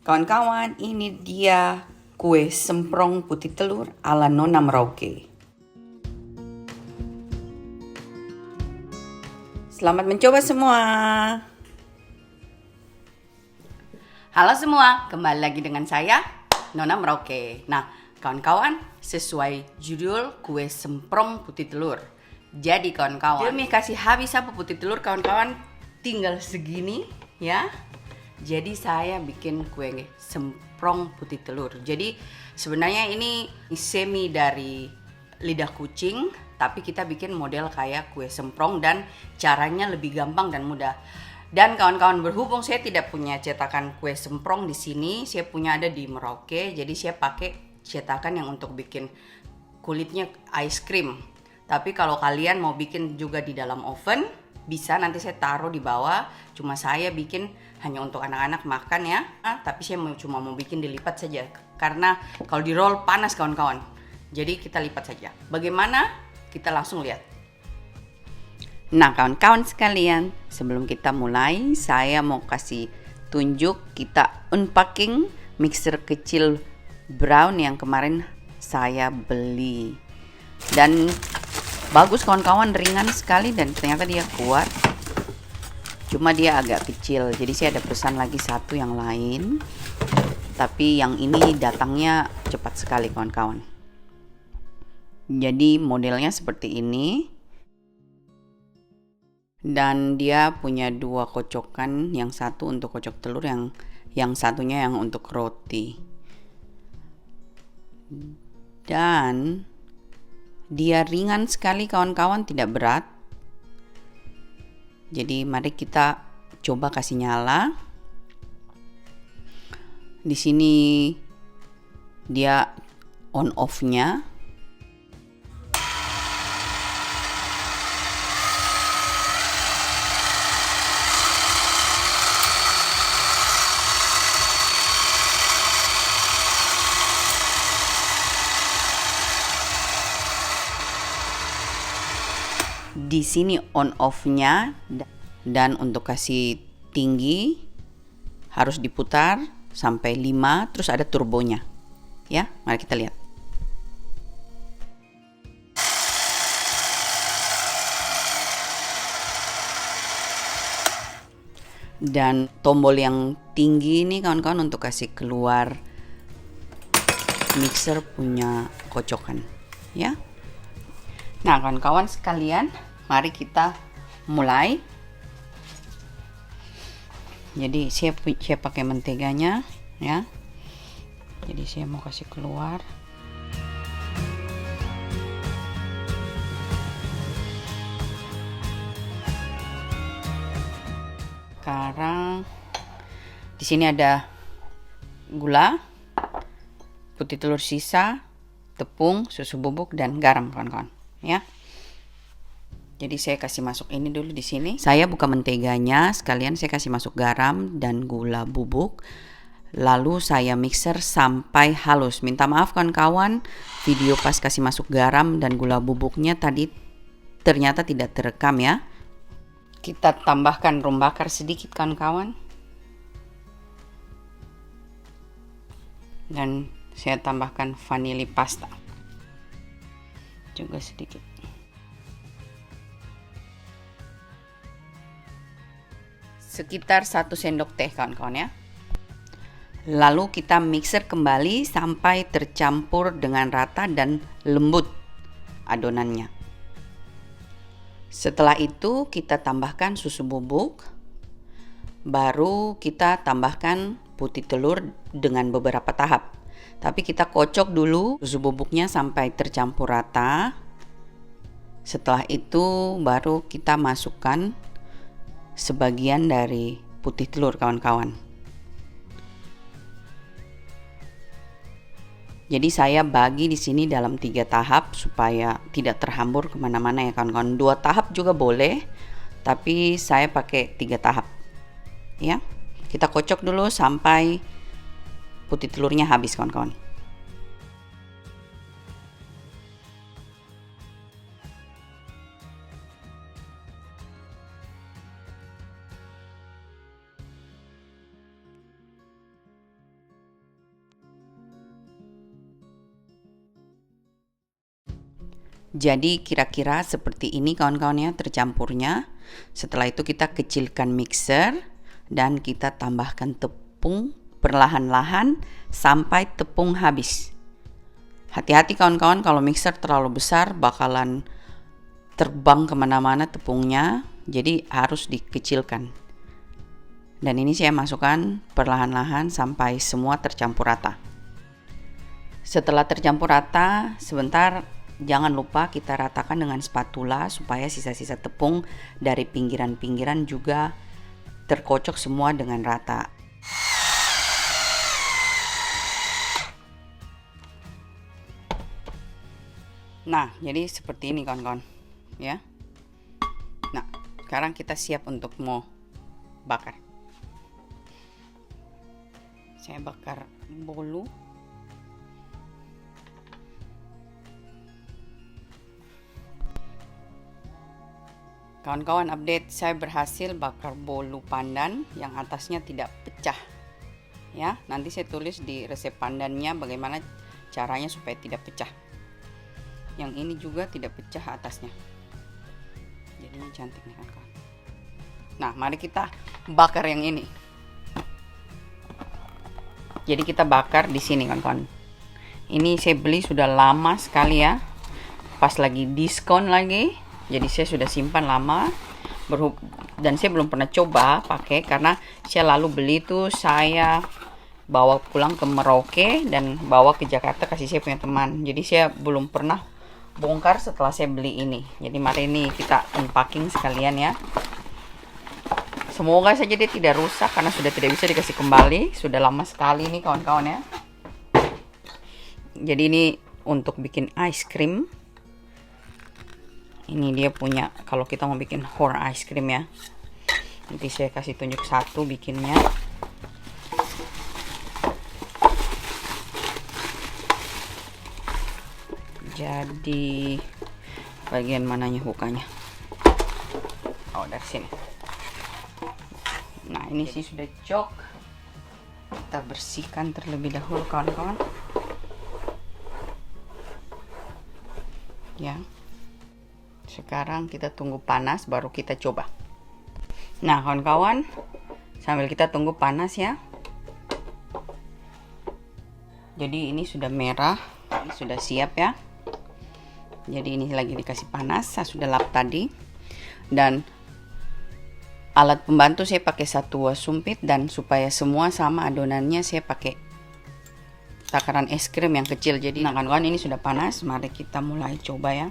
Kawan-kawan, ini dia kue semprong putih telur ala Nona Merauke. Selamat mencoba semua. Halo semua, kembali lagi dengan saya, Nona Merauke. Nah, kawan-kawan, sesuai judul kue semprong putih telur. Jadi kawan-kawan, demi kasih habis apa putih telur, kawan-kawan tinggal segini ya. Jadi saya bikin kue semprong putih telur. Jadi sebenarnya ini semi dari lidah kucing, tapi kita bikin model kayak kue semprong dan caranya lebih gampang dan mudah. Dan kawan-kawan, berhubung saya tidak punya cetakan kue semprong di sini, saya punya ada di Merauke. Jadi saya pakai cetakan yang untuk bikin kulitnya ice cream. Tapi kalau kalian mau bikin juga di dalam oven, bisa, nanti saya taruh di bawah. Cuma saya bikin hanya untuk anak-anak makan ya. Tapi saya cuma mau bikin dilipat saja. Karena kalau di roll panas kawan-kawan. Jadi kita lipat saja. Bagaimana? Kita langsung lihat. Nah kawan-kawan sekalian, sebelum kita mulai, saya mau kasih tunjuk kita unpacking mixer kecil brown yang kemarin saya beli. Dan bagus kawan-kawan, ringan sekali dan ternyata dia kuat. Cuma dia agak kecil, jadi saya ada pesan lagi satu yang lain. Tapi yang ini datangnya cepat sekali kawan-kawan. Jadi modelnya seperti ini. Dan dia punya dua kocokan, yang satu untuk kocok telur, yang satunya yang untuk roti. Dan dia ringan sekali kawan-kawan, tidak berat. Jadi mari kita coba kasih nyala. Di sini dia on off-nya. Di sini on off-nya, dan untuk kasih tinggi harus diputar sampai 5, terus ada turbonya. Ya, mari kita lihat. Dan tombol yang tinggi ini kawan-kawan untuk kasih keluar mixer punya kocokan, ya. Nah, kawan-kawan sekalian, mari kita mulai. Jadi saya pakai menteganya ya. Jadi saya mau kasih keluar. Sekarang di sini ada gula, putih telur sisa, tepung, susu bubuk dan garam kawan-kawan ya. Jadi saya kasih masuk ini dulu di sini. Saya buka menteganya, sekalian saya kasih masuk garam dan gula bubuk. Lalu saya mixer sampai halus. Minta maaf kawan-kawan, video pas kasih masuk garam dan gula bubuknya tadi ternyata tidak terekam ya. Kita tambahkan rum bakar sedikit kawan-kawan. Dan saya tambahkan vanili pasta juga sedikit. Sekitar 1 sendok teh kawan-kawan ya. Lalu kita mixer kembali sampai tercampur dengan rata dan lembut adonannya. Setelah itu kita tambahkan susu bubuk. Baru kita tambahkan putih telur dengan beberapa tahap. Tapi kita kocok dulu susu bubuknya sampai tercampur rata. Setelah itu baru kita masukkan sebagian dari putih telur kawan-kawan. Jadi saya bagi di sini dalam 3 tahap supaya tidak terhambur kemana-mana ya kawan-kawan. 2 tahap juga boleh, tapi saya pakai 3 tahap. Ya, kita kocok dulu sampai putih telurnya habis kawan-kawan. Jadi kira-kira seperti ini kawan-kawannya tercampurnya. Setelah itu kita kecilkan mixer dan kita tambahkan tepung perlahan-lahan sampai tepung habis. Hati-hati kawan-kawan, kalau mixer terlalu besar bakalan terbang kemana-mana tepungnya, jadi harus dikecilkan. Dan ini saya masukkan perlahan-lahan sampai semua tercampur rata. Setelah tercampur rata, sebentar jangan lupa kita ratakan dengan spatula supaya sisa-sisa tepung dari pinggiran-pinggiran juga terkocok semua dengan rata. Nah, jadi seperti ini kawan-kawan, ya. Nah, sekarang kita siap untuk mau bakar. Saya bakar bolu. Kawan-kawan, update, saya berhasil bakar bolu pandan yang atasnya tidak pecah. Ya, nanti saya tulis di resep pandannya bagaimana caranya supaya tidak pecah. Yang ini juga tidak pecah atasnya. Jadinya cantik nih kawan-kawan. Nah, mari kita bakar yang ini. Jadi kita bakar di sini kawan-kawan. Ini saya beli sudah lama sekali ya. Pas lagi diskon lagi. Jadi saya sudah simpan lama dan saya belum pernah coba pakai karena saya lalu beli tuh saya bawa pulang ke Merauke dan bawa ke Jakarta kasih saya punya teman. Jadi saya belum pernah bongkar setelah saya beli ini. Jadi mari ini kita unpacking sekalian ya. Semoga saja dia tidak rusak karena sudah tidak bisa dikasih kembali. Sudah lama sekali nih kawan-kawan ya. Jadi ini untuk bikin ice cream. Ini dia punya, kalau kita mau bikin horn ice cream ya. Nanti saya kasih tunjuk satu bikinnya. Jadi bagian mananya bukanya? Oh, dari sini. Nah, ini sih sudah jok. Kita bersihkan terlebih dahulu kawan-kawan. Ya. Sekarang kita tunggu panas baru kita coba. Nah kawan-kawan, sambil kita tunggu panas ya. Jadi ini sudah merah, ini sudah siap ya. Jadi ini lagi dikasih panas, saya sudah lap tadi. Dan alat pembantu saya pakai satu sumpit dan supaya semua sama adonannya saya pakai takaran es krim yang kecil. Jadi nah kawan-kawan ini sudah panas, mari kita mulai coba ya.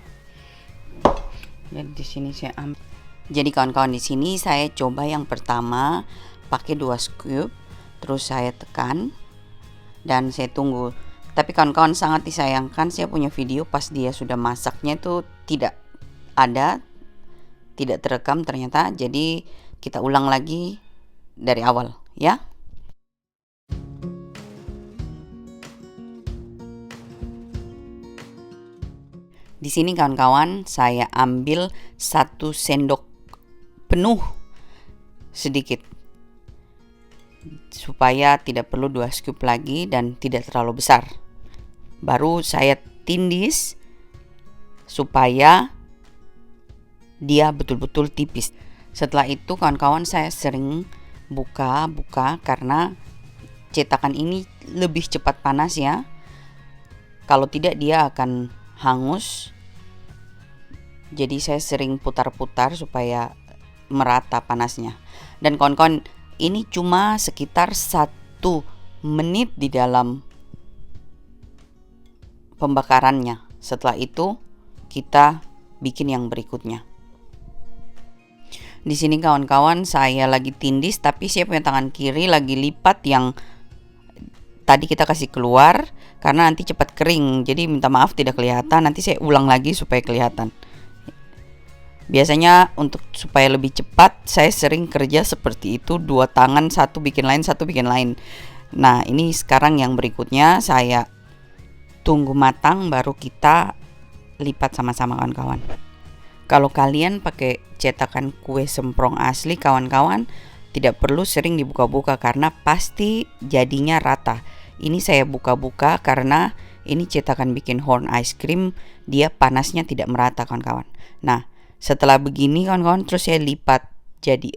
Jadi di sini saya ambil. Jadi kawan-kawan di sini saya coba yang pertama pakai 2 scoop, terus saya tekan dan saya tunggu. Tapi kawan-kawan sangat disayangkan saya punya video pas dia sudah masaknya itu tidak ada, tidak terekam ternyata. Jadi kita ulang lagi dari awal ya. Di sini kawan-kawan saya ambil 1 sendok penuh sedikit supaya tidak perlu 2 scoop lagi dan tidak terlalu besar. Baru saya tindis supaya dia betul-betul tipis. Setelah itu kawan-kawan saya sering buka-buka karena cetakan ini lebih cepat panas ya. Kalau tidak dia akan hangus. Jadi saya sering putar-putar supaya merata panasnya. Dan kawan-kawan ini cuma sekitar 1 menit di dalam pembakarannya. Setelah itu kita bikin yang berikutnya. Di sini kawan-kawan saya lagi tindis tapi saya punya tangan kiri lagi lipat yang tadi kita kasih keluar karena nanti cepat kering. Jadi minta maaf tidak kelihatan, nanti saya ulang lagi supaya kelihatan. Biasanya untuk supaya lebih cepat saya sering kerja seperti itu, 2 tangan, satu bikin lain, satu bikin lain. Nah ini sekarang yang berikutnya saya tunggu matang baru kita lipat sama-sama kawan-kawan. Kalau kalian pakai cetakan kue semprong asli kawan-kawan, tidak perlu sering dibuka-buka karena pasti jadinya rata. Ini saya buka-buka karena ini cetakan bikin horn ice cream, dia panasnya tidak merata kawan-kawan. Nah, setelah begini kawan-kawan, terus saya lipat jadi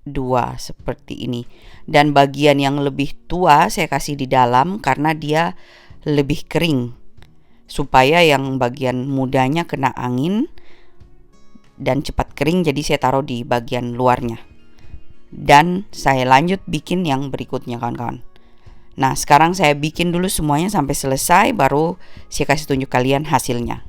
2 seperti ini. Dan bagian yang lebih tua saya kasih di dalam karena dia lebih kering, supaya yang bagian mudanya kena angin dan cepat kering, jadi saya taruh di bagian luarnya. Dan saya lanjut bikin yang berikutnya kawan-kawan. Nah, sekarang saya bikin dulu semuanya sampai selesai, baru saya kasih tunjuk kalian hasilnya.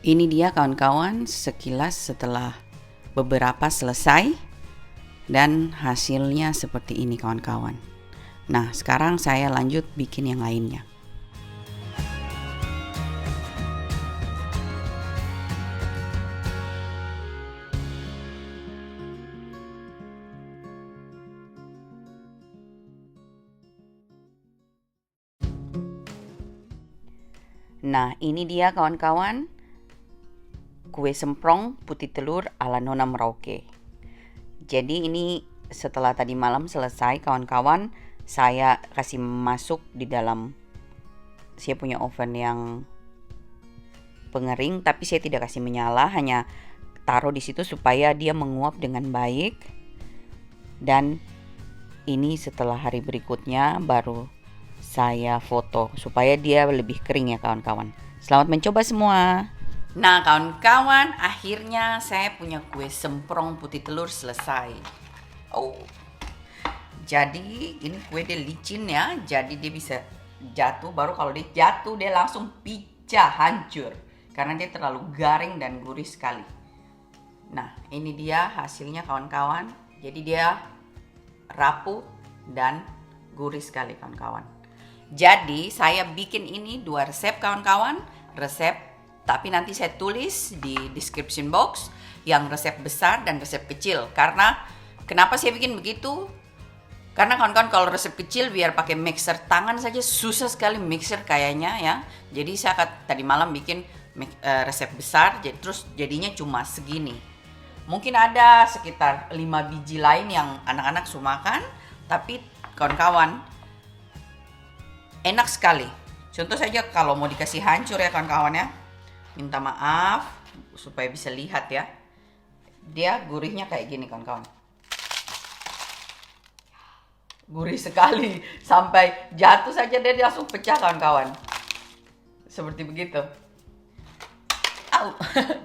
Ini dia kawan-kawan sekilas setelah beberapa selesai, dan hasilnya seperti ini kawan-kawan. Nah, sekarang saya lanjut bikin yang lainnya. Nah, ini dia kawan-kawan, kue semprong putih telur ala Nona Merauke. Jadi ini setelah tadi malam selesai kawan-kawan, saya kasih masuk di dalam, saya punya oven yang pengering, tapi saya tidak kasih menyala, hanya taruh di situ supaya dia menguap dengan baik. Dan ini setelah hari berikutnya baru saya foto supaya dia lebih kering ya kawan-kawan. Selamat mencoba semua. Nah kawan-kawan, akhirnya saya punya kue semprong putih telur selesai. Jadi ini kue dia licin ya, jadi dia bisa jatuh, baru kalau dia jatuh dia langsung pecah, hancur, karena dia terlalu garing dan gurih sekali. Nah ini dia hasilnya kawan-kawan, jadi dia rapuh dan gurih sekali kawan-kawan. Jadi saya bikin ini 2 resep kawan-kawan, resep tapi nanti saya tulis di description box yang resep besar dan resep kecil. Karena kenapa saya bikin begitu? Karena kawan-kawan kalau resep kecil biar pakai mixer tangan saja susah sekali mixer kayaknya ya. Jadi saya tadi malam bikin resep besar, terus jadinya cuma segini. Mungkin ada sekitar 5 biji lain yang anak-anak suka makan, tapi kawan-kawan enak sekali. Contoh saja kalau mau dikasih hancur ya kawan-kawan ya. Minta maaf supaya bisa lihat ya. Dia gurihnya kayak gini kawan-kawan. Gurih sekali, sampai jatuh saja dia langsung pecah kawan-kawan. Seperti begitu.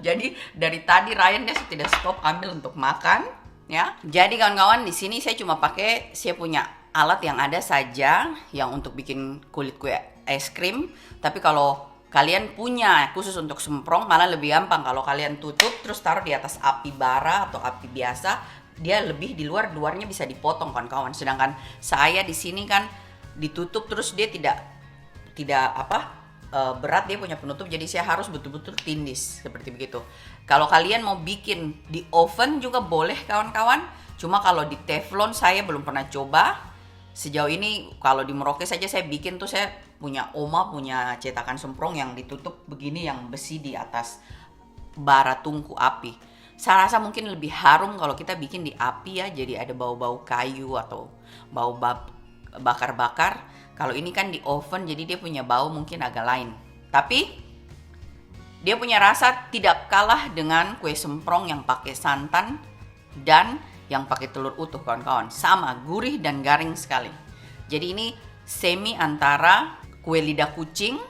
Jadi dari tadi Ryan dia tidak stop ambil untuk makan ya. Jadi kawan-kawan di sini saya cuma pakai, saya punya alat yang ada saja yang untuk bikin kulit kue es krim. Tapi kalau kalian punya khusus untuk semprong malah lebih gampang. Kalau kalian tutup terus taruh di atas api bara atau api biasa, dia lebih di luarnya bisa dipotong kawan-kawan. Sedangkan saya di sini kan ditutup terus dia tidak berat, dia punya penutup, jadi saya harus betul-betul tindis seperti begitu. Kalau kalian mau bikin di oven juga boleh kawan-kawan. Cuma kalau di teflon saya belum pernah coba. Sejauh ini kalau di Merauke saja saya bikin tuh, saya punya punya cetakan semprong yang ditutup begini, yang besi di atas bara tungku api. Saya rasa mungkin lebih harum kalau kita bikin di api ya, jadi ada bau-bau kayu atau bau bakar-bakar. Kalau ini kan di oven, jadi dia punya bau mungkin agak lain. Tapi dia punya rasa tidak kalah dengan kue semprong yang pakai santan dan yang pakai telur utuh kawan-kawan. Sama, gurih dan garing sekali. Jadi ini semi antara kue lidah kucing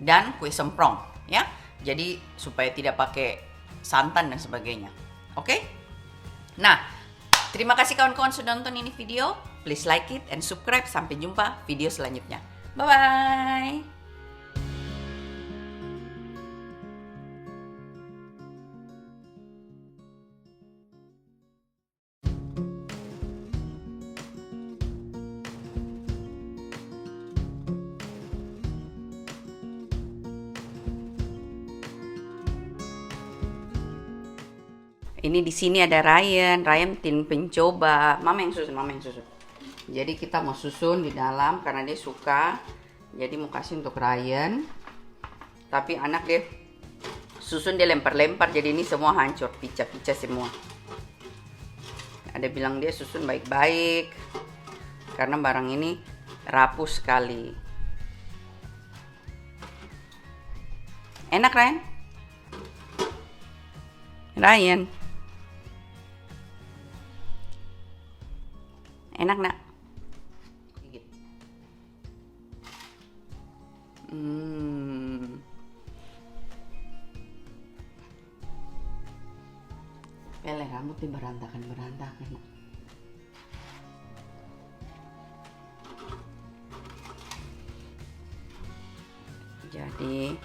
dan kue semprong ya. Jadi supaya tidak pakai santan dan sebagainya. Oke? Nah, Terima kasih kawan-kawan sudah nonton ini video. Please like it and subscribe. Sampai jumpa video selanjutnya. Bye-bye. Ini di sini ada Ryan. Ryan tim pencoba. Mama yang susun. Jadi kita mau susun di dalam karena dia suka. Jadi mau kasih untuk Ryan. Tapi anak dia susun dia lempar-lempar. Jadi ini semua hancur, pica-pica semua. Ada bilang dia susun baik-baik karena barang ini rapuh sekali. Enak Ryan? Ryan. Enak nak? Gigit. Pele rambutnya berantakan. Jadi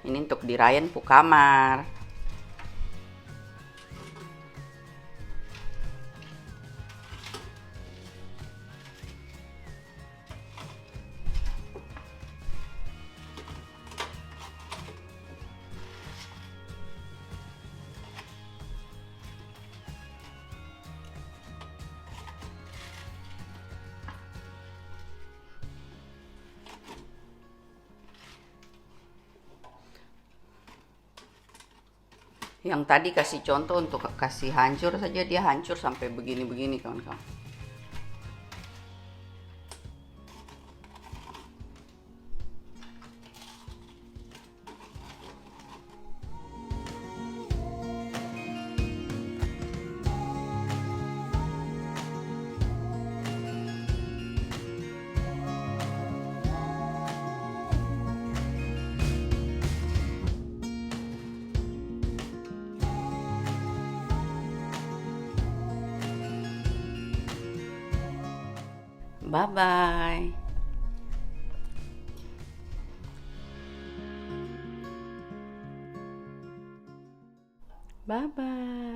ini untuk di Ryan pu kamar. Yang tadi kasih contoh untuk kasih hancur saja, dia hancur sampai begini-begini kawan-kawan. Bye-bye. Bye-bye.